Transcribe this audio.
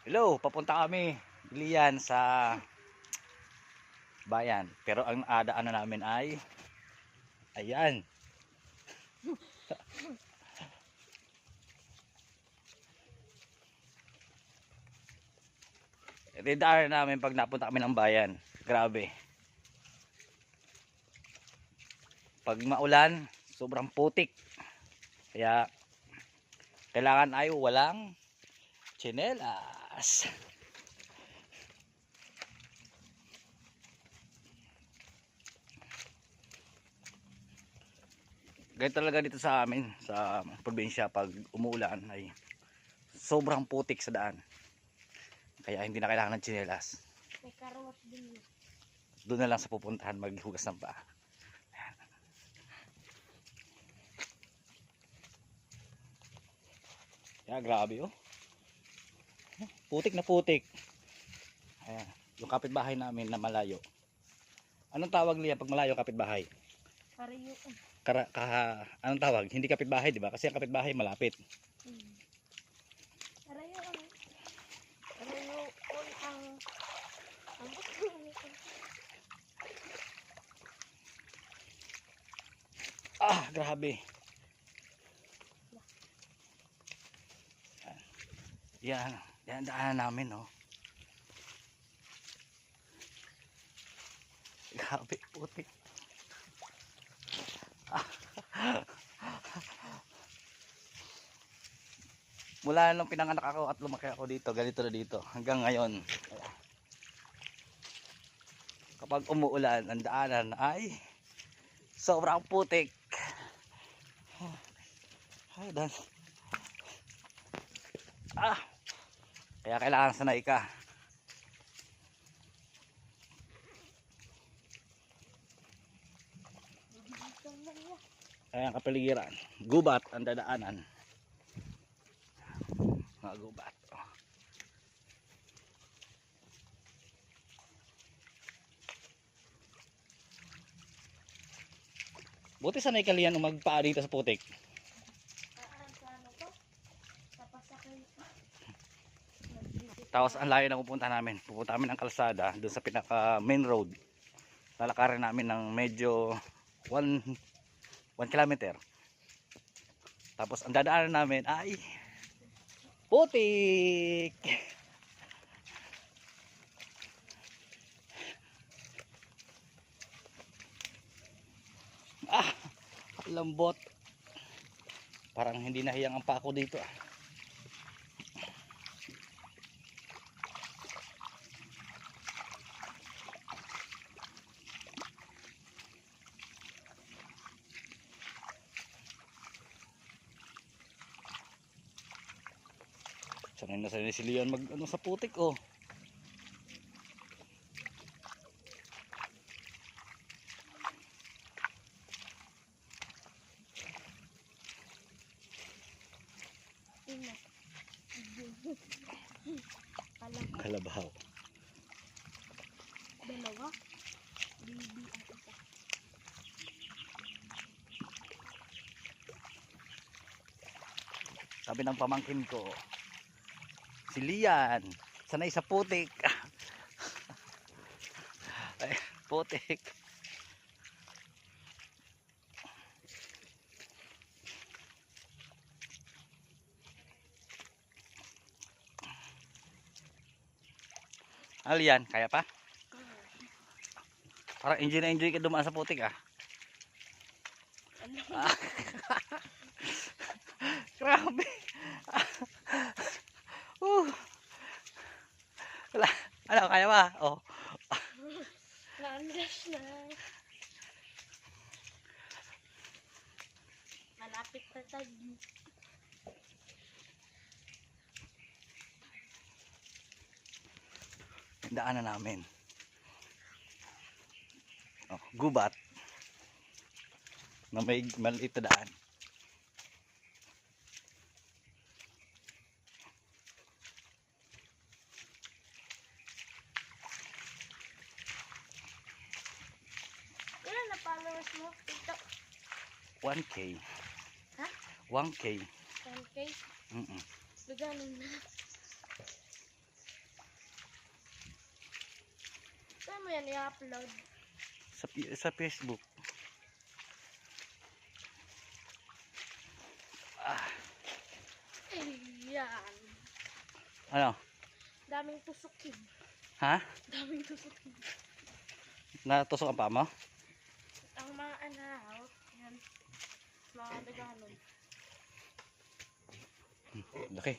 Hello, papunta kami Lian sa bayan. Pero ang adaanan namin ay ayan. Ito yung daanan namin pag napunta kami ng bayan. Grabe. Pag maulan, sobrang putik. Kaya kailangan ay walang tsinelas. Ganito talaga dito sa amin sa probinsya pag umuulan ay sobrang putik sa daan. Kaya hindi na kailangan ng tsinelas. May karawas din yun. Doon na lang sa pupuntahan maghugas ng paa. Kaya grabe oh. Putik na putik. Ayan, yung kapitbahay namin na malayo. Anong tawag niya pag malayo kapitbahay? Karayuan. Anong tawag? Hindi kapitbahay, di ba? Kasi ang kapitbahay malapit. Karayuan. Karayuan ang Grabe. Yan, yan daanan namin, no. Grabe, putik. Mula nung pinanganak ako at lumaki ako dito, ganito na dito. Hanggang ngayon. Kapag umuulan, ang daanan ay sobrang putik. Ay, dan. Kaya kailangan sanay ka. Ayan kapaligiran. Gubat ang dadaanan. Mga gubat. Buti sanay ka liyan magpaa dito sa putik. Tapos ang layo na pupunta namin. Pupunta namin ang kalsada doon sa pinaka main road. Lalakarin namin ng medyo 1 kilometer. Tapos ang dadaanan namin ay putik. Lambot. Parang hindi nahiyang ang pako dito. Sanay na sanay si Leon mag sa putik oh. Kalabaw. Dalawa. Bibi ang isa. Sabi ng pamangkin ko, si Lian, sanay sa putik. Ay, putik. Lian, kaya pa? Parang enjoy na enjoy ka dumaan sa putik ah. Grabe. Wala. Ano, kaya ba? Oh. Naandas na. Malapit na tayo. Daanan namin. Oh, gubat. Na may maliit na daan. Ilan na followers mo? TikTok? 1K. Ha? 1K. 10K? Mm-mm. Bigyan mo. yan i-upload? Sa Facebook. Ah, Ayan. ano? Daming tusukin. Ha? Daming tusukin. Natusok ang paa mo? Ang mga anahaw, yan. Mga daganon. Laki.